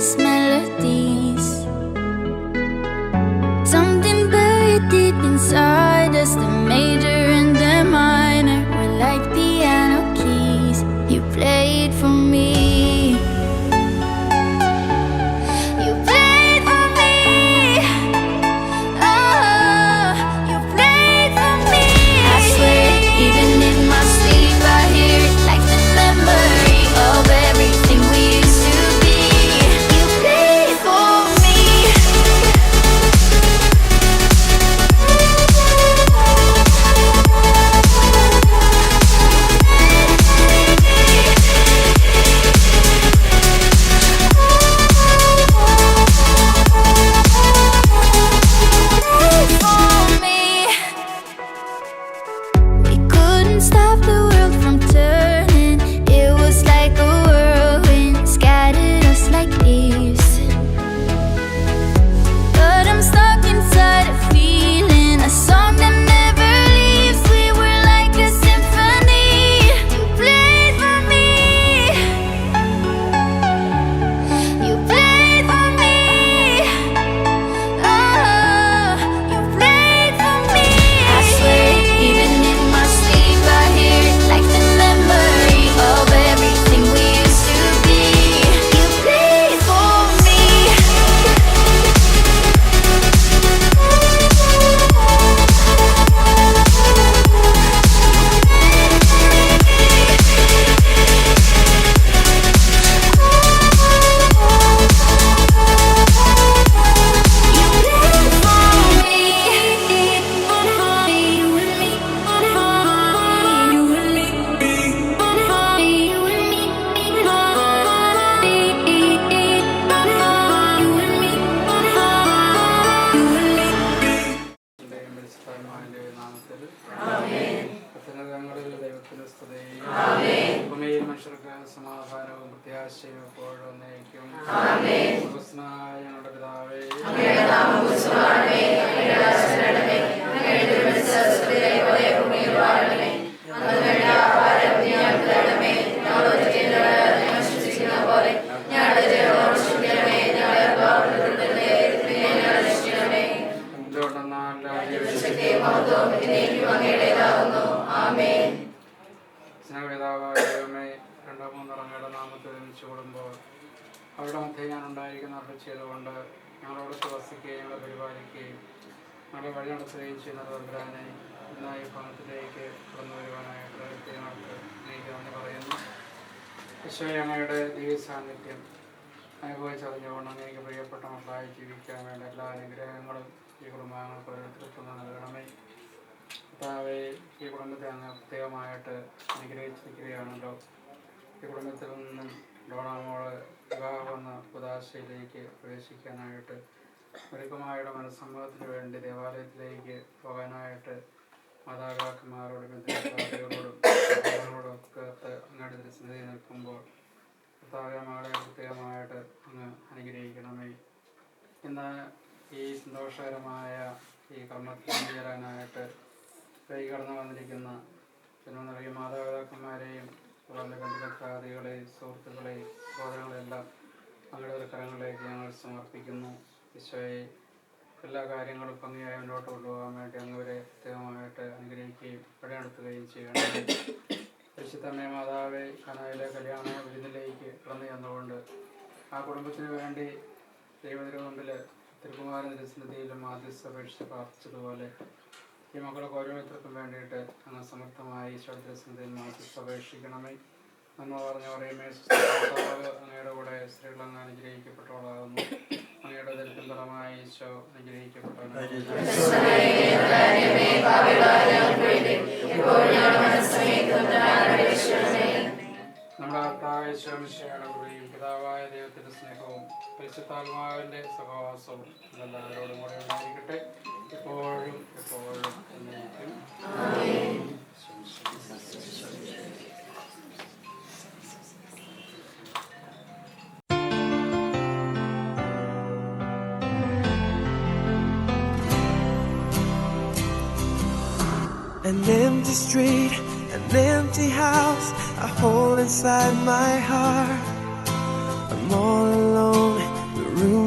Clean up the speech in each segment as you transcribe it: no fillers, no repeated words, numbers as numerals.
endless melodies. Something buried deep inside us, the major and the minor were like piano keys. You played for me. You played for me. Oh, you played for me. I swear, even in my sleep, I hear it like the memory of everything we used to be. You played for me. We couldn't stop the world from turning. It was like a whirlwind, scattered us like leaves. But I'm stuck inside a feeling, a song that never leaves. We were like a symphony. You played for me. You played for me. Oh, you played for me. I swear, even in my sleep, I hear it like the memory of everything we used to be. You played for me. ഭൂമിയിൽ മനുഷ്യർക്ക് സമാധാനവും പ്രത്യാശയും എപ്പോഴും നയിക്കും. സ്വർഗ്ഗസ്ഥനായ ഞങ്ങളുടെ പിതാവേ, എന്തുകൊണ്ടെന്നാൽ സ്നേഹപിതാവായ ദൈവമേ, രണ്ടോ മൂന്നോ അങ്ങയുടെ നാമത്തിൽ ഒരുമിച്ച് കൂടുമ്പോൾ അവരുടെ മധ്യേ ഞാൻ ഉണ്ടായിരിക്കുന്ന അവരുടെ ചെയ്തുകൊണ്ട് ഞങ്ങളോട് വസിക്കുകയും ഞങ്ങളെ പരിപാലിക്കുകയും ഞങ്ങളെ വഴി നടത്തുകയും ചെയ്യുന്ന തമ്പുരാനെ ഇന്ന് ഈ ഭവനത്തിലേക്ക് കടന്നു വരുവാനായിട്ട് ഞങ്ങൾക്ക് എനിക്ക് നന്ദി പറയുന്നു. ഈശോയെ, അങ്ങയുടെ ദിവ്യ സാന്നിധ്യം അനുഭവിച്ചറിഞ്ഞുകൊണ്ട് അങ്ങേക്ക് പ്രിയപ്പെട്ട മക്കളായി ജീവിക്കാൻ വേണ്ട എല്ലാ അനുഗ്രഹങ്ങളും ഈ കുടുംബാംഗങ്ങൾക്ക് ഓരോരുത്തർക്കും നൽകണമേ. കർത്താവേ, ഈ കുടുംബത്തെ അങ്ങ് പ്രത്യേകമായിട്ട് അനുഗ്രഹിച്ചിരിക്കുകയാണല്ലോ. ഈ കുടുംബത്തിൽ നിന്നും ഡോണാമോള് വിവാഹമെന്ന ഉദാശയിലേക്ക് പ്രവേശിക്കാനായിട്ട് ഒരുക്കമായുടെ മനസ്സമ്മതത്തിന് വേണ്ടി ദേവാലയത്തിലേക്ക് പോകാനായിട്ട് മാതാപിതാക്കന്മാരോടും ബന്ധുക്കളോടും ഒക്കെ അങ്ങയുടെ ദൃശ്യതയിൽ നിൽക്കുമ്പോൾ കർത്താവേ, മകളെ പ്രത്യേകമായിട്ട് അങ്ങ് അനുഗ്രഹിക്കണമേ. ഇന്ന് ഈ സന്തോഷകരമായ ഈ കർമ്മത്തിൽ ചേരാനായിട്ട് കൈ കടന്നു വന്നിരിക്കുന്ന ജന്മം നൽകിയ മാതാപിതാക്കന്മാരെയും അവരുടെ ബന്ധുമിത്രാദികളെയും സുഹൃത്തുക്കളെയും സഹോദരങ്ങളെല്ലാം അങ്ങയുടെ കരങ്ങളിലേക്ക് ഞങ്ങൾ സമർപ്പിക്കുന്നു. ഈശോയെ, എല്ലാ കാര്യങ്ങളും ഭംഗിയായി മുന്നോട്ട് കൊണ്ടുപോകാൻ വേണ്ടി അങ്ങവരെ പ്രത്യേകമായിട്ട് അനുഗ്രഹിക്കുകയും വഴിനടത്തുകയും ചെയ്യണം. പരിശുദ്ധമ്മേ മാതാവേ, കനായിലെ കല്യാണ വിരുന്നിലേക്ക് കടന്നു ചെന്നുകൊണ്ട് ആ കുടുംബത്തിന് വേണ്ടി ദൈവത്തിന് മുമ്പിൽ തിരുക്കുമാരൻ തിരുസന്നിധിയിലും ആദ്യസപേക്ഷിച്ച് പ്രാർത്ഥിച്ചതുപോലെ ഈ മക്കൾക്ക് ഓരോരുത്തർക്കും വേണ്ടിയിട്ട് അങ്ങ് സമർത്ഥമായി ഈശോയുടെ തിരുസന്നിധിയിൽ ആദ്യസപേക്ഷിക്കണമേ. നമ്മൾ പറഞ്ഞ പറയുമേ, അങ്ങയുടെ കൂടെ സ്ത്രീകൾ അങ്ങ് അനുഗ്രഹിക്കപ്പെട്ടവളാകുന്നു. അങ്ങയുടെ ദരിദ്രം ഫലമായി ഈശോ അനുഗ്രഹിക്കപ്പെട്ടവനാണ്. നമ്മുടെ കർത്താവായ ഈശോ മിശിഹായുടെ കൃപയും പിതാവായ ദൈവത്തിന്റെ സ്നേഹവും പരിശുദ്ധാത്മാവിന്റെ സഹവാസവും എല്ലാവരോടും കൂടെ ഉണ്ടായിരിക്കട്ടെ, എപ്പോഴും എപ്പോഴും എന്നേക്കും. An empty street, an empty house, a hole inside my heart. I'm all alone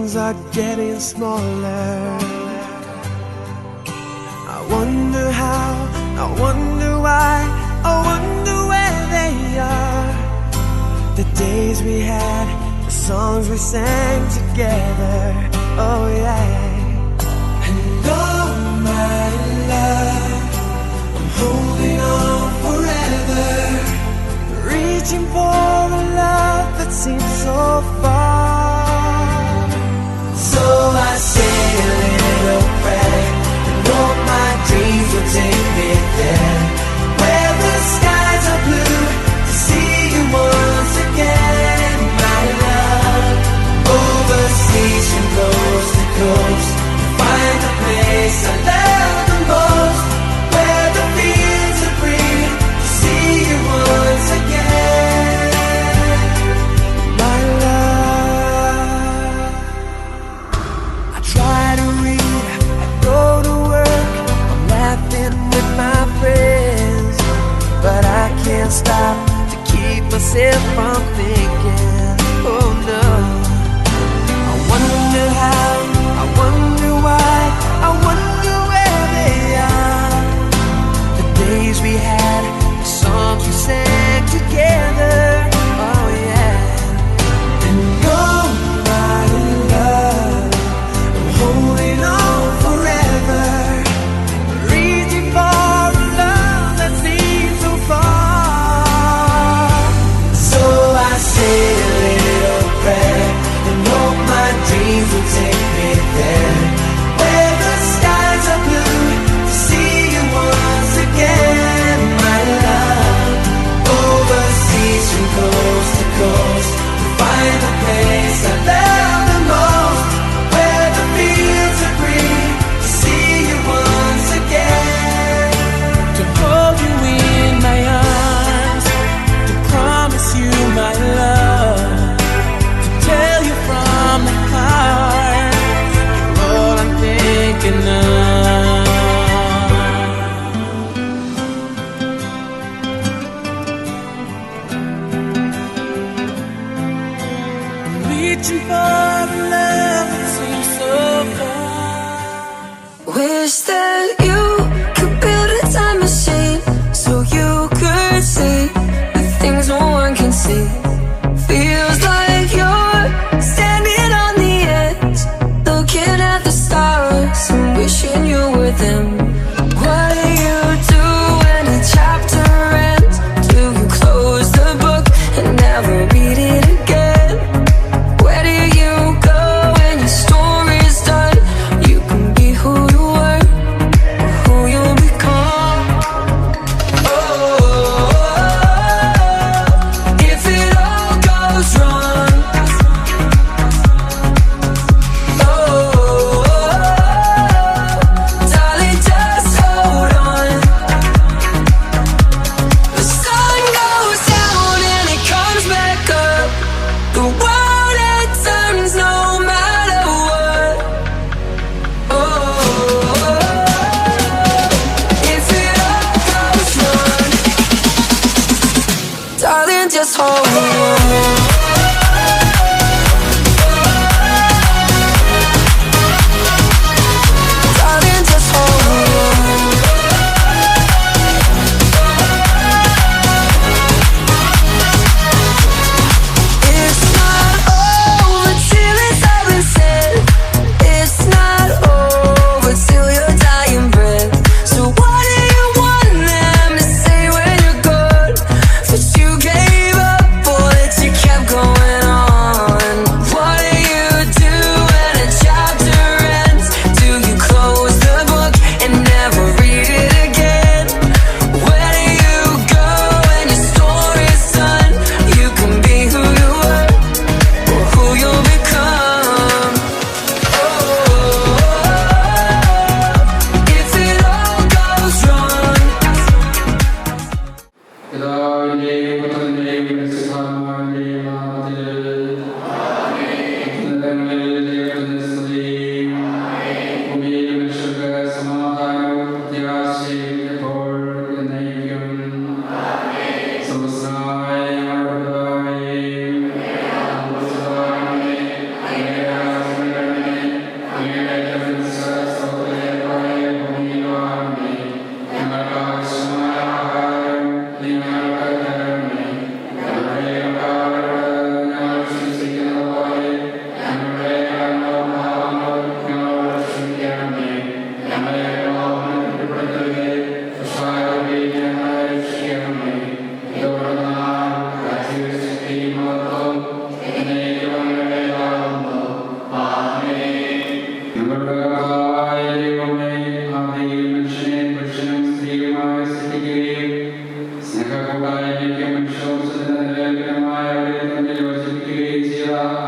things are getting smaller. I wonder how, I wonder why, I wonder where they are. The days we had, the songs we sang together, oh yeah. And oh my love, I'm holding on forever, reaching for the love that seems so far. So I say a little prayer and hope my dreams will take me there, where the skies are blue, to see you once again, my love. Overseas from coast to coast, to find the place I love the most, where the fields are green, to see you once again, my love. I try to read, I go to work, I'm laughing with my friends, but I can't stop to keep myself from thinking, oh no. I wonder how, I wonder why, I wonder where they are. The days we had, the songs we sang together, oh yeah. And oh my love, I'm holding on forever, reaching for a love that seems so far. So I say a little prayer and hope my dreams will take me there, where the skies are blue, to see you once again, my love. Overseas from coast to coast, to find the place I love the most, where the fields are green, to see you once again, to hold you in my arms, to promise you my love, to tell you from the heart, you're all I'm thinking of. I'm reaching for a love that seems so far. Wish that you could build a time machine so you could see the things no one can see. Feels like you're standing on the edge, looking at the stars and wishing you were them. What do you do when a chapter ends? Do you close the book and never read it again? Where do you go when your story's done? You can be who you were, or who you'll become. Oh, if it all goes wrong, oh, darling, just hold on. The sun goes down and it comes back up. The world it turns no matter what. Oh, if it all goes wrong, darling, just hold on. Darling, just hold on. It's not over till it's all been said. It's not over till your dying breath. So what do you want them to say when you're gone? That you gave up, boy,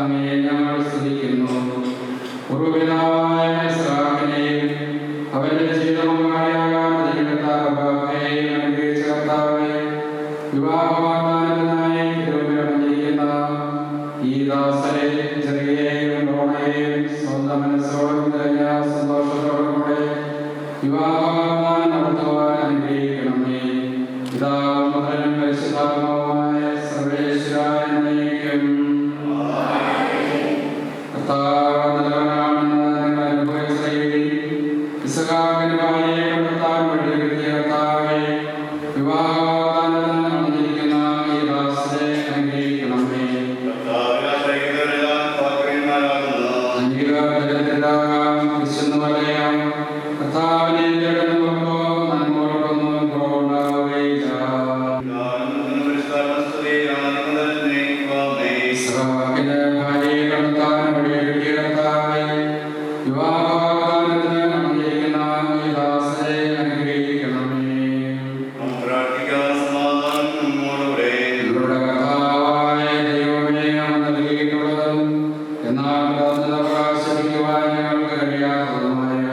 അങ്ങയെ ഞങ്ങൾ സ്തുതിക്കുന്നു. ഉറുവിനായ ഇസ്രായേലിനെയും അവന്റെ ജീവിതപങ്കാളിയാകാൻ തിരഞ്ഞെടുത്ത റബ്ബായെയും അനുഗ്രഹിച്ച കർത്താവേ, വിവാഹവാഗ്ദാനത്തിനായി തിരുവനന്തപുരമിരിക്കുന്ന ഈ ദാസരെ ചെറിയെയും ലോണയെയും സ്വന്തം മനസ്സോടും തികഞ്ഞ സന്തോഷത്തോടും കൂടെ വിവാഹവാഗ്ദാനം നടത്തുവാൻ അനുഗ്രഹിക്കണമേ. പിതാവും പുത്രനും പരിശുദ്ധാത്മാവുമായ സർവേശ്വരായ എന്നേക്കും. കർത്താവ് നല്ലവനാണെന്ന് നിങ്ങൾ അനുഭവിച്ചറിയുവിൻ. ഇസ്ഹാക്കിന്റെ ഭാര്യയെ കണ്ടെത്താൻ വേണ്ടി കിട്ടിയ കർത്താവേ, വിവാഹവാഗ്ദാനത്തിന് വന്നിരിക്കുന്ന ഈ ദാസരെ അനുഗ്രഹിക്കണമേ. അംഗീകാരത്തിലാകാം വിശന്നു വലയാം. കർത്താവിനെ തേടുന്നവർക്കോ നന്മകൊണ്ടൊന്നും കുറവുണ്ടാവുകയില്ല. ഇസ്ഹാക്കിന്റെ ഭാര്യയെ കണ്ടെത്താൻ വഴി കിട്ടിയ കർത്താവേ, വിവാഹവാഗ്ദാനത്തിന് വന്നിരിക്കുന്ന ഈ ദാസരെ അനുഗ്രഹിക്കണമേ. നിങ്ങളുടെ കർത്താവായ ദൈവമേ, അങ്ങ് നൽകിയിട്ടുള്ളതും എന്നാൽ പ്രാർത്ഥന പ്രകാശിപ്പിക്കുവാൻ ഞങ്ങൾക്ക് കഴിയാത്തതുമായ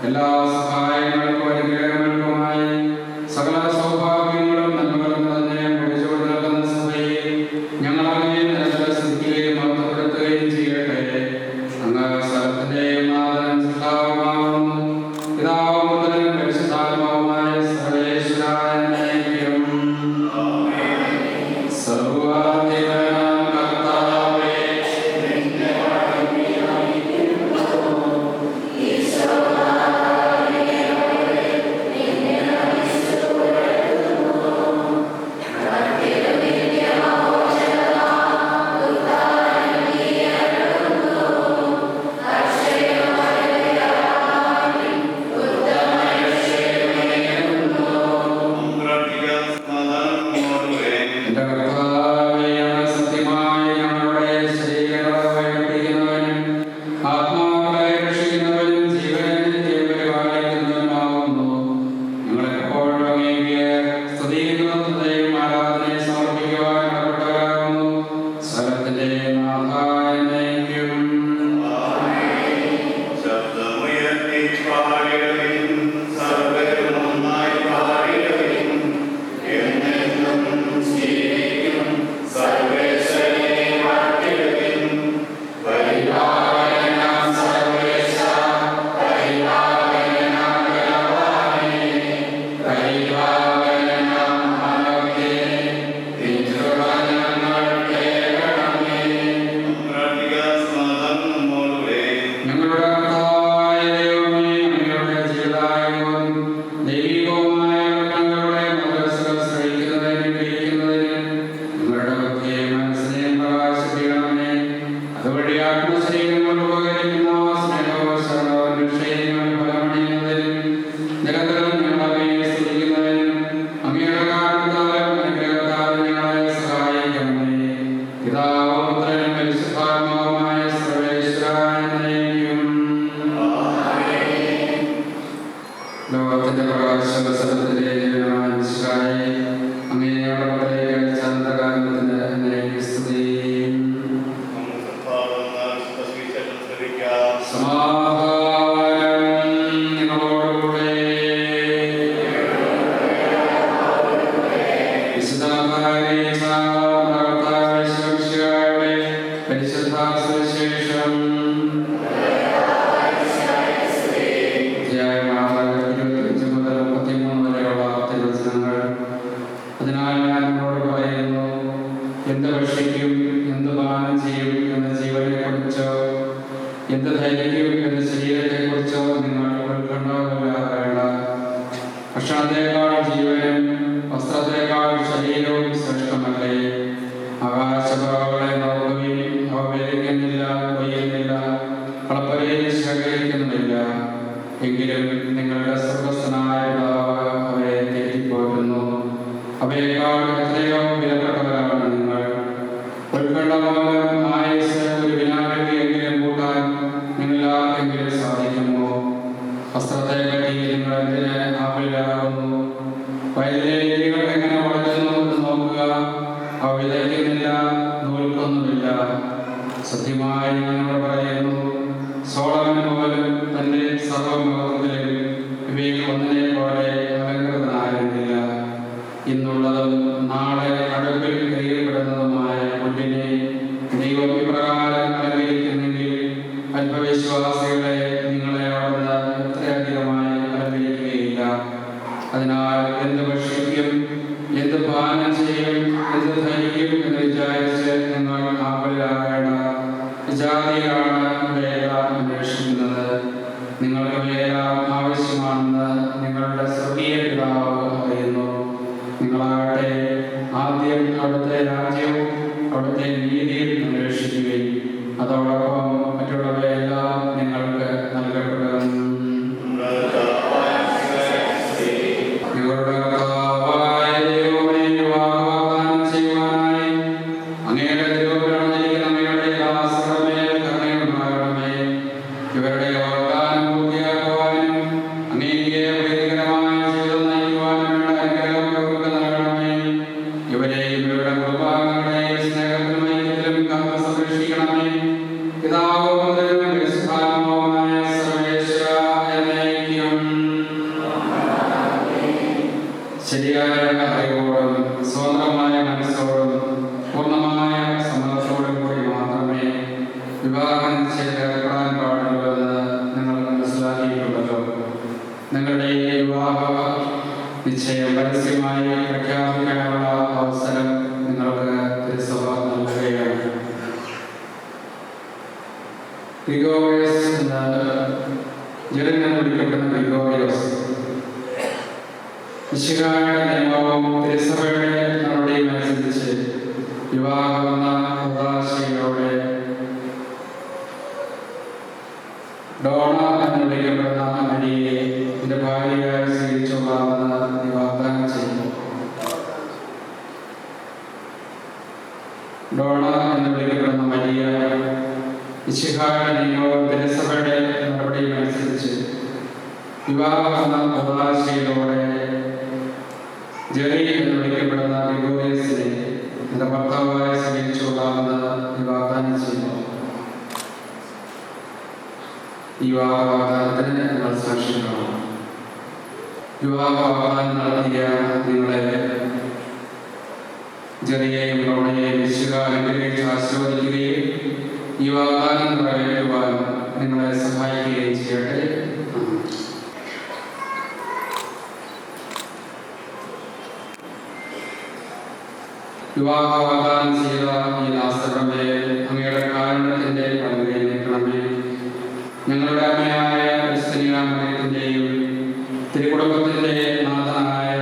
എല്ലാ സഹായങ്ങൾക്കും അനുഗ്രഹങ്ങൾക്കുമായി സകല സൗഭാഗ്യങ്ങളും നന്മകളും തന്നെ പിടിച്ചുകൊണ്ട് നിൽക്കുന്ന സഭയെ ഞങ്ങൾ അങ്ങയെ നിരന്തരം സ്തുതിക്കുകയും മഹത്വപ്പെടുത്തുകയും ചെയ്യട്ടെ. അങ്ങ് സ്ഥലത്തിന്റെയും നാഥനും സൃഷ്ടാവുമാകുന്നു. പിതാവും പുത്രനും പരിശുദ്ധാത്മാവുമായ സർവേശ്വരായ എന്നേക്കും. സർവ്വാധിപനാം കർത്താവേ, എന്റെ കർത്താവേ, അങ്ങ് സത്യമായി ഞങ്ങളുടെ ശരീരങ്ങളെ വഴിപിടിക്കുന്നവനും ആത്മാക്കളെ രക്ഷിക്കുന്നവനും ജീവനെ പരിപാലിക്കുന്നവനുമാകുന്നു. ഞങ്ങളെപ്പോഴും അങ്ങേക്ക് സ്തുതിയും ആരാധനയും സമർപ്പിക്കുവാൻ കടപ്പെട്ടവരാകുന്നു. സ്ഥലത്തിന്റെ നാഥായ എന്നേക്കും. ഞങ്ങളുടെ കർത്താവായ ദൈവമേ, അങ്ങയുടെ ജീവദായകവും ദൈവികവുമായ കൽപ്പനകളുടെ മദ്രസകൾ ശ്രവിക്കുന്നതിനും ഗ്രഹിക്കുന്നതിനും ഞങ്ങളുടെ ബുദ്ധിയെയും മനസ്സിനെയും പ്രകാശിപ്പിക്കണമേ. അതുവഴി ആത്മശരീരങ്ങൾ ഉപകരിക്കുന്ന സ്നേഹവും ശരണവും രക്ഷയും ഫലമണിയുന്നതിനും നിരന്തരം ഞങ്ങളെ സ്തുതിക്കുന്നതിനും അങ്ങയുടെ കാരണത്താലും അനുഗ്രഹത്താലും ഞങ്ങളെ സഹായിക്കണമേ. പിതാവും പുത്രനും പരിശുദ്ധാത്മാവുമായ സർവേശ്വരായ എന്നേക്കും. ലോകത്തിന്റെ പ്രകാശവസരത്തിലെ ജീവനായ മിശിഹായേ, അങ്ങേ ഞങ്ങളുടെ പക്കലേക്ക് അയച്ച അനന്തകാലത്തിന് എന്നേക്ക് സ്തുതി. സമാധാനം നിങ്ങളോടുകൂടെ. പരിശുദ്ധ സുവിശേഷം അധ്യായം 25 മുതൽ 33 വരെയുള്ള തിരുവചനങ്ങൾ. അതിനാൽ ഞാൻ നിങ്ങളോട് പറയുന്നു, എന്ത് ഭക്ഷിക്കും, എന്ത് പാനം ചെയ്യും എന്ന ജീവനെ കുറിച്ചോ എന്ത് ധരിക്കും എന്ന ശരീരത്തെ കുറിച്ചോ നിങ്ങൾ ഉത്കണ്ഠ. ഭക്ഷണത്തെക്കാൾ ജീവനും വസ്ത്രത്തെക്കാൾ ശരീരവും ശ്രേഷ്ഠമല്ലേ. ആകാശപറവകളെ നോക്കുകയും അവ വിതയ്ക്കുന്നില്ല, കൊയ്യുന്നില്ല, കളപ്പുരയിൽ ശേഖരിക്കുന്നുമില്ല. എങ്കിലും നിങ്ങളുടെ സ്വർഗ്ഗസ്ഥനായ പിതാവ് അവയെ തീറ്റിപ്പോറ്റുന്നു. അവയേക്കാൾ എത്രയോ വിലപ്പെട്ടവരാണ് നിങ്ങൾ. ഉത്കണ്ഠമൂലം ആയുസ് ഒരു വിനാഴികയെങ്കിലും കൂട്ടാൻ നിങ്ങളാർക്കെങ്കിലും സാധിക്കുമോ? വസ്ത്രത്തെ പറ്റി നിങ്ങൾ എന്തിന് ആകുലരാകുന്നു? വയലിലെ എലികൾ എങ്ങനെ വളരുന്നു എന്ന് നോക്കുക. അവ വിതയ്ക്കുന്നില്ല, നൂൽക്കൊന്നുമില്ല. സത്യം സത്യമായി ഞങ്ങൾ പറയുന്നു, സോളമൻ പോലും തന്റെ സർവ്വമഹത്വത്തിലും ഇവയിൽ ഒന്നിനെ പോലെ അലങ്കൃതനായിരുന്നില്ല. ഇന്നുള്ളതും നാളെ അടുപ്പിൽ കയ്യിൽപ്പെടുന്നതുമായ പുല്ലിനെ ദൈവം ഇപ്രകാരം അലങ്കരിക്കുന്നെങ്കിൽ അല്പവിശ്വാസികളെ നിങ്ങളെ അവിടുന്ന് എത്രയധികമായി അലങ്കരിക്കുകയില്ല. അതിനാൽ എന്ത് ഭക്ഷിക്കും, എന്ത് പാനം ചെയ്യും, എന്ത് ധരിക്കും എന്ന് വിചാരിച്ച് നിങ്ങൾ ആകുലരാകേണ്ട. വിജാതികളാണ് ഇവയെല്ലാം അന്വേഷിക്കുന്നത്. നിങ്ങൾക്ക് ഇവയെല്ലാം ആവശ്യമാണെന്ന് നിങ്ങളുടെ സ്വർഗീയ പിതാവ് അറിയുന്നു. നിങ്ങളാകട്ടെ ആദ്യം അവിടുത്തെ രാജ്യവും അവിടുത്തെ നീതിയും അന്വേഷിക്കുകയും അതോടൊപ്പം മറ്റുള്ളവയെല്ലാം നിങ്ങൾക്ക് നൽകപ്പെടും. നിങ്ങളുടെ കർത്താവായ ദൈവമേ, വാഗ്ദാനം ചെയ്യുവാനായി അങ്ങയുടെ തിരുവചനത്തിലിരിക്കുന്ന അങ്ങയുടെ ദാസരുടെ മേൽ കരുണയുണ്ടാകണമേ. ഇവരുടെ വാഗ്ദാനം പൂർത്തിയാക്കുവാനും അങ്ങേക്ക് പ്രീതികരമായ ജീവിതം നയിക്കുവാനും വേണ്ട അനുഗ്രഹം ഇവർക്ക് നൽകണമേ. ഇവരെയും ഇവരുടെ കുടുംബാംഗങ്ങളെയും സ്നേഹത്തിലും ഐക്യത്തിലും കാത്ത് സംരക്ഷിക്കണമേ. പിതാവും പുത്രനും പരിശുദ്ധാത്മാവുമായ സർവ്വേശ്വരാ എന്നേക്കും. ശരിയായ അറിവോടും സ്വതന്ത്രമായ മനസ്സോടും പൂർണ്ണമായ സമ്മതത്തോടും കൂടി മാത്രമേ വിവാഹം ചെയ്തേർപ്പെടാൻ പാടുള്ളൂവെന്ന് നിങ്ങൾ മനസ്സിലാക്കിയിട്ടുണ്ടല്ലോ. നിങ്ങളുടെ ഈ വിവാഹ നിശ്ചയം പരസ്യമായി പ്രഖ്യാപിക്കാനുള്ള അവസരം നിങ്ങൾക്ക് തിരുസഭ നൽകുകയാണ്. ഗ്രിഗോറിയസ് എന്ന ജെറിനെന്ന് വിളിക്കപ്പെടുന്ന ഗ്രിഗോറിയസ് മിശിഹായുടെ നിയമവും തിരുസഭയുടെ നടപടിയും അനുസരിച്ച് വിവാഹമെന്ന ഉദാശയോടെ ഡോണ എന്ന് വിളിക്കപ്പെടുന്ന മരിയെ എന്റെ ഭാര്യയായി സ്വീകരിച്ചുകൊള്ളാമെന്ന് വാഗ്ദാനം ചെയ്യുന്നു. ഡോണ എന്ന് വിളിക്കപ്പെടുന്ന മരിയ മിശിഹായുടെ നിയമവും തിരുസഭയുടെ നടപടിയും അനുസരിച്ച് വിവാഹമെന്ന ഉദാശയിലൂടെ ജെറി എന്ന് വിളിക്കപ്പെടുന്ന ഗ്രിഗോറിയസിനെ എന്റെ ഭർത്താവായി സ്വീകരിച്ചുകൊള്ളാമെന്ന് വാഗ്ദാനം ചെയ്യുന്നു. ഈ വിവാഹ വാഗ്ദാനത്തിന് നിങ്ങൾ സാക്ഷികളാണ്. വിവാഹ വാഗ്ദാനം നടത്തിയ നിങ്ങളെ ജെറിയെയും ഡോണയെയും വിശുദ്ധ അനുഗ്രഹിച്ച് ആശീർവദിക്കുകയും ഈ വാഗ്ദാനം നിറവേറ്റുവാൻ നിങ്ങളെ സഹായിക്കുകയും ചെയ്യട്ടെ. വിവാഹ വാഗ്ദാനം ചെയ്ത ഈ ദാസരുടെ അങ്ങയുടെ കാരുണ്യത്തിന്റെ പങ്കുകയെ നീക്കണമേ. ഞങ്ങളുടെ അമ്മയായ ക്രിസ്ത്യനിയാമയത്തിന്റെയും തിരുക്കുടുംബത്തിന്റെ നാഥനായ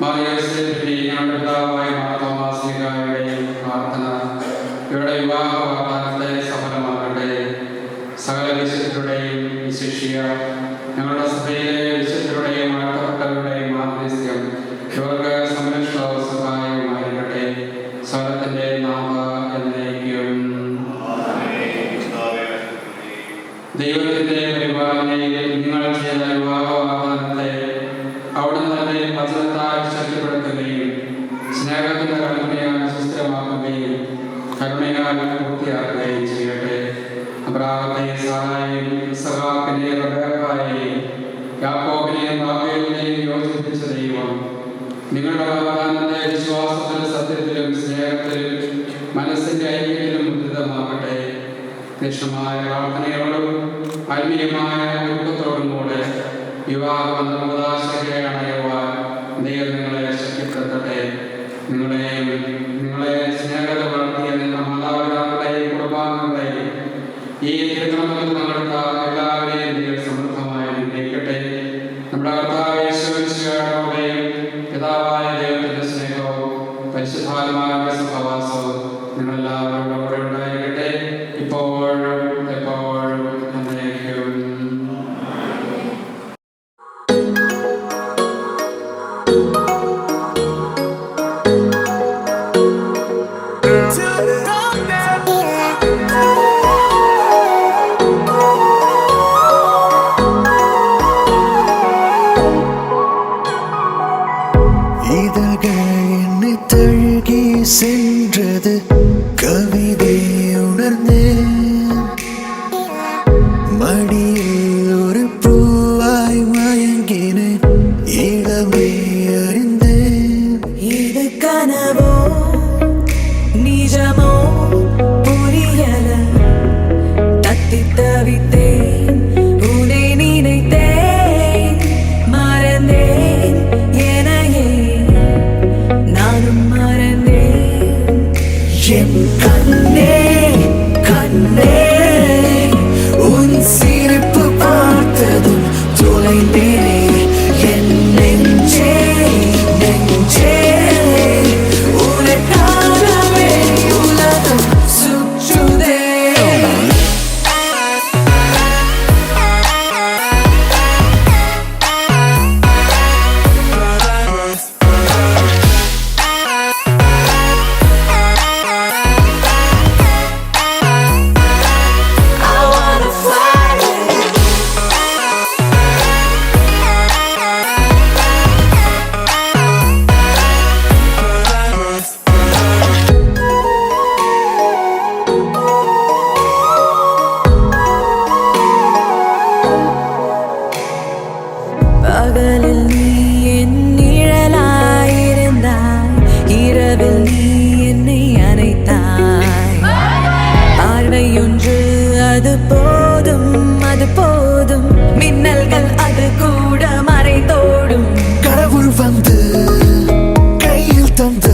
മാറിയോസേഫിന്റെയും ഞങ്ങളുടെ പിതാവായ മാർത്തോമാസ്ലിഹായുടെയും പ്രാർത്ഥന ഇവരുടെ വിവാഹ വാഗ്ദാനത്തെ സഫലമാകട്ടെ. സകല വിശുദ്ധരുടെയും വിശിഷ്യ ഞങ്ങളുടെ സഭയിലെ വിശുദ്ധരുടെയും വാഴ്ത്തപ്പെട്ടവരുടെയും മാധ്യസ്ഥ്യം ഇവർക്ക് സംരക്ഷണവും സഹായവുമായിരിക്കട്ടെ. സ്വലത്തിന്റെ നാമ എന്നേക്കും. ദൈവത്തിന്റെ പരിപാലനയിൽ നിങ്ങൾ ചെയ്ത വിവാഹ വാഗ്ദാനത്തെ അവിടുന്ന് തന്നെ വചനത്താൽ ശക്തിപ്പെടുത്തുകയും സ്നേഹത്തിന്റെ കൽപ്പനയാൽ സുസ്ഥിരമാക്കുകയും കരുണയാൽ പൂർത്തിയാക്കുകയും ചെയ്യട്ടെ. അബ്രാഹത്തെയും സാറായെയും ഇസഹാക്കിനെയും റബേക്കായെയും യാക്കോബിനെയും റാഹേലിനെയും യോജിപ്പിച്ച ദൈവം നിങ്ങളുടെ വാഗ്ദാനത്തെ വിശ്വാസത്തിലും സത്യത്തിലും സ്നേഹത്തിലും മനസ്സിന്റെ ഐക്യത്തിലും മുദ്രിതമാകട്ടെ. നിഷ്ഠമായ പ്രാർത്ഥനയോടും ആത്മീയമായ ഒരുക്കത്തോടും കൂടെ വിവാഹബന്ധമുദാശയെ അണയുവാൻ ദൈവം നിങ്ങളെ ശക്തിപ്പെടുത്തട്ടെ. നിങ്ങളെ സ്നേഹത വളർത്തിയ നിങ്ങളുടെ മാതാപിതാക്കളെയും കുടുംബാംഗങ്ങളെയും ഈ തിരുനാമത്തിൽ പങ്കെടുത്ത എല്ലാവരെയും ദൈവം സമൃദ്ധമായി അനുഗ്രഹിക്കട്ടെ. നമ്മുടെ കർത്താവ് യേശുവിശിഹായുടെയും പിതാവായ ദൈവത്തിന്റെ സ്നേഹവും പരിശുദ്ധാത്മാവിന്റെ സഹവാസവും നിങ്ങളെല്ലാവരോടും കൂടെ ഉണ്ടായിരിക്കട്ടെ, ഇപ്പോഴും എപ്പോഴും എന്നേക്കും. கண்ணே உன் சிரிப்பு பார்த்ததும் தொலைந்தேனே என் நெஞ்சே நெஞ்சே உனக்காகவே உலகம் சுற்றுதே பகலில் நீ என் நிழலாயிருந்தாய் இரவில் நீ என்னை அணைத்தாய் பார்வையொன்று அது போதும் அது போதும் மின்னல்கள் அது கூட மறைந்தோடும் கடவுள் வந்து கையில் தந்த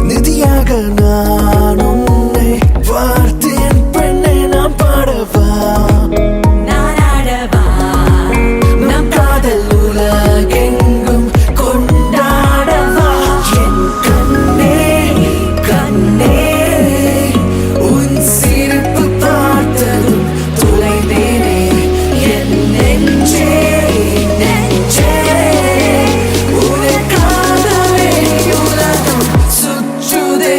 நிதியாக நான் உன்னை வார்த்தேன் பெண்ணை நான் பாடவா நான் ஆடவா நம் காதல் உலகெங்கும் கொண்டாடவா என் கண்ணே கண்ணே உன் சிரிப்பு பார்த்ததும் தொலைந்தேனே என் நெஞ்சே நெஞ்சே உனக்காகவே உலகம் சுற்றுதே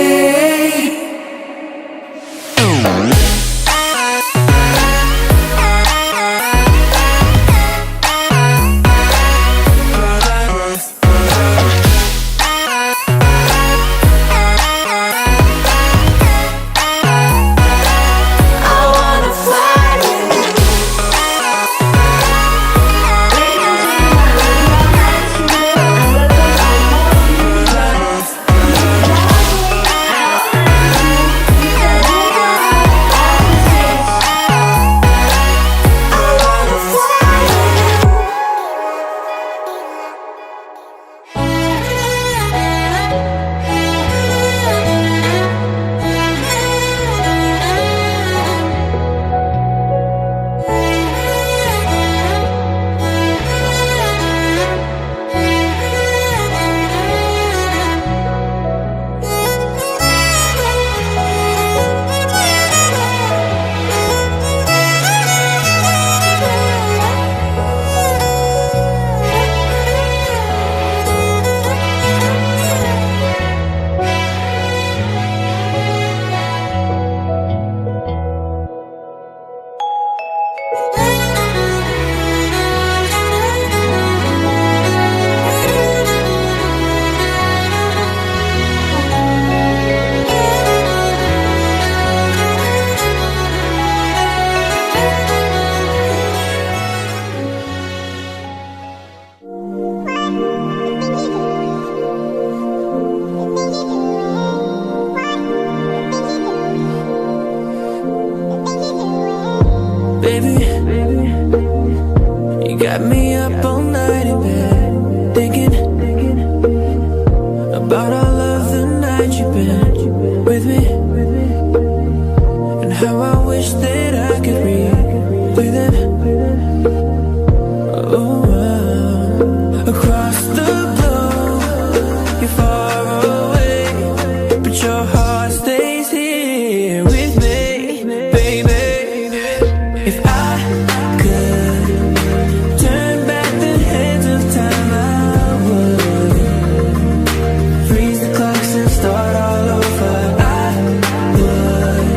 Baby, you got me up all night in bed, thinking about all of the nights you've been with me, and how I wish that I could relive it. Oh, across the globe, you're far away, but your heart stays here with me, baby. If I could turn back the hands of time, I would freeze the clocks and start all over. I would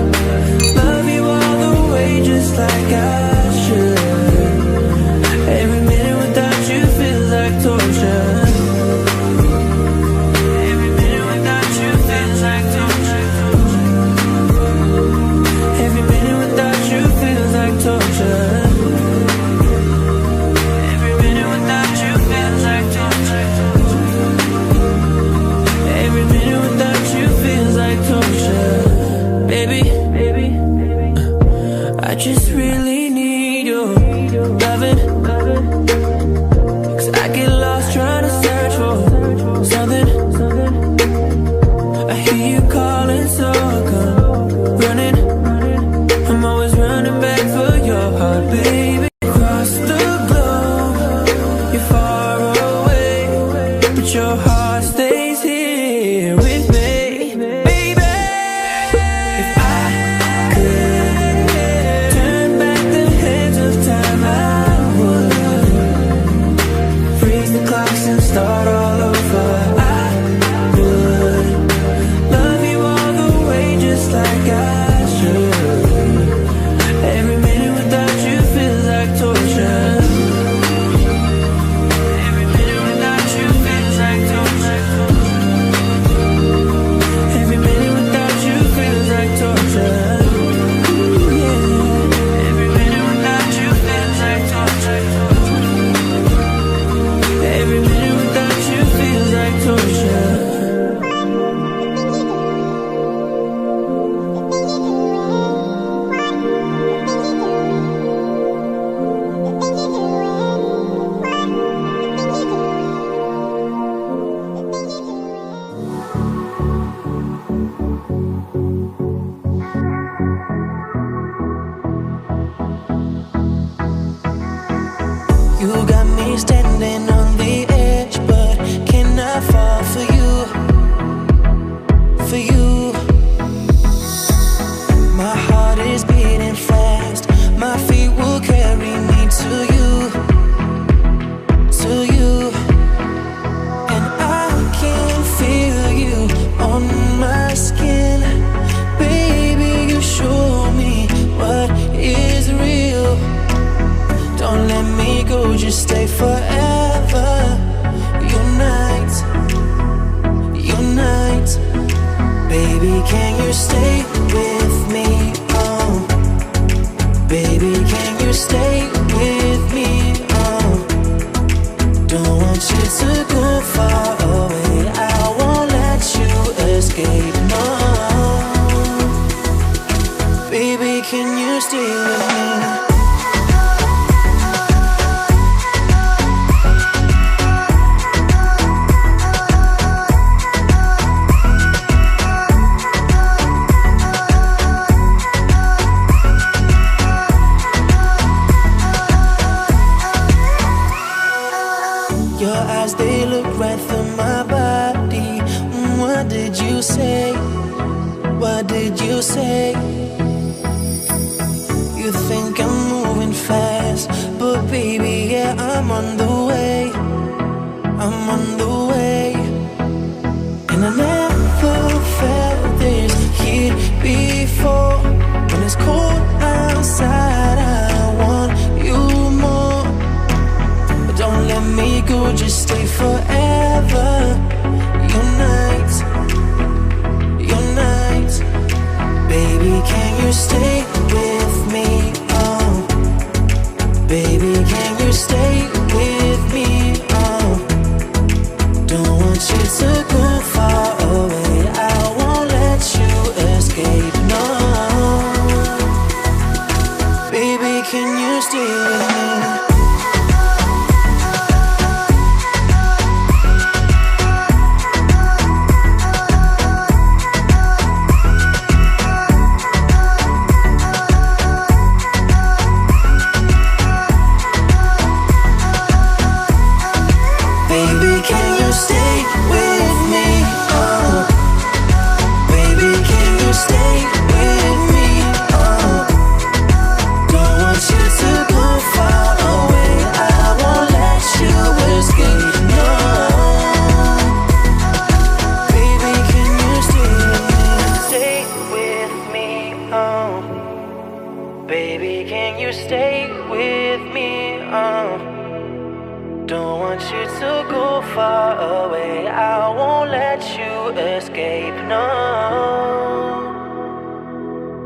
love you all the way just like I should. standing on the edge, but can I fall for you? For you. My heart is beating fast. My feet will carry me to you. To you. And I can feel you on my skin. Baby, you show me what is real. Don't let me go, just stay forever. Unite, unite. Baby, can you stay with me? Oh, baby, can you stay with me? Oh, don't want you to go far away. I won't let you escape. No, baby, can you stay with me? Your eyes, they look right through my body. What did you say? What did you say? You think I'm moving fast, but baby, yeah, I'm on the way. I'm on the way. And I never felt this heat before. When it's cold outside, I want you more. But don't let me go, just stay forever. Unite, unite. Baby, can you stay with me? Oh, baby, can you stay with me? Oh, don't want you to go far away. I won't let you escape. No, baby, can you stay with me? Baby, can you stay with me? Oh, baby, can you stay with me? Oh, don't want you to go far away. I won't let you escape. No, baby, can you stay with me? Stay with me. Oh, baby, can you stay with me? Oh, don't want you to go far away. I won't let you escape. No,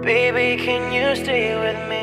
baby, can you stay with me?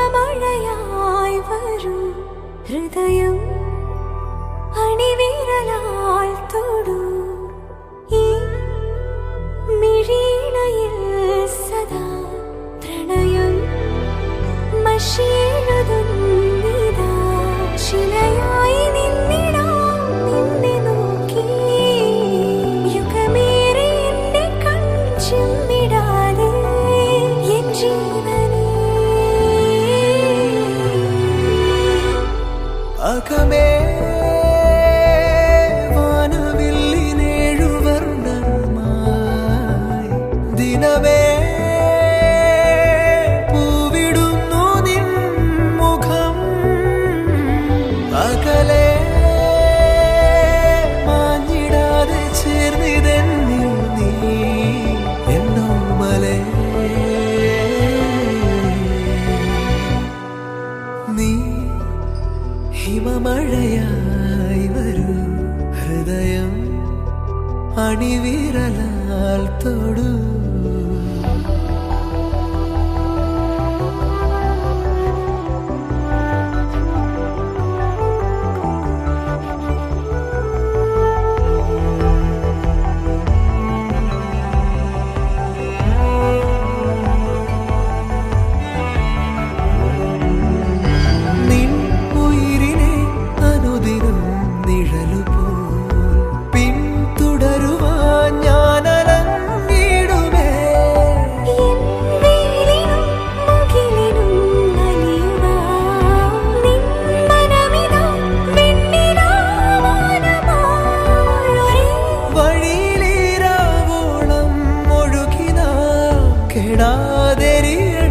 ഹിമമഴയായി വരൂ ഹൃദയം അണിവിരലാൽ തൊടൂ ഈ മിഴിയിണയിൽ സദാ പ്രണയം മഷിയെഴുതുന്നിതാ ശിലയായി നിന്നിടാം നിന്നെ നോക്കി യുഗമേറെ എന്നെ കൺചിമ്മിടാതെ N ജീവനേ അകമേ വാനവില്ലിനേഴുവർണ്ണമായി ദിനമേ പൂവിടുന്നു നിൻ മുഖം അകലെ മാഞ്ഞിടാതെ ചേർന്നിതെന്നിൽ നീ എന്നോമലേ നീ ഹിമമഴയായി വരൂ ഹൃദയം അണിവിരലാൽ തൊടൂ കെടാതെരിയണം.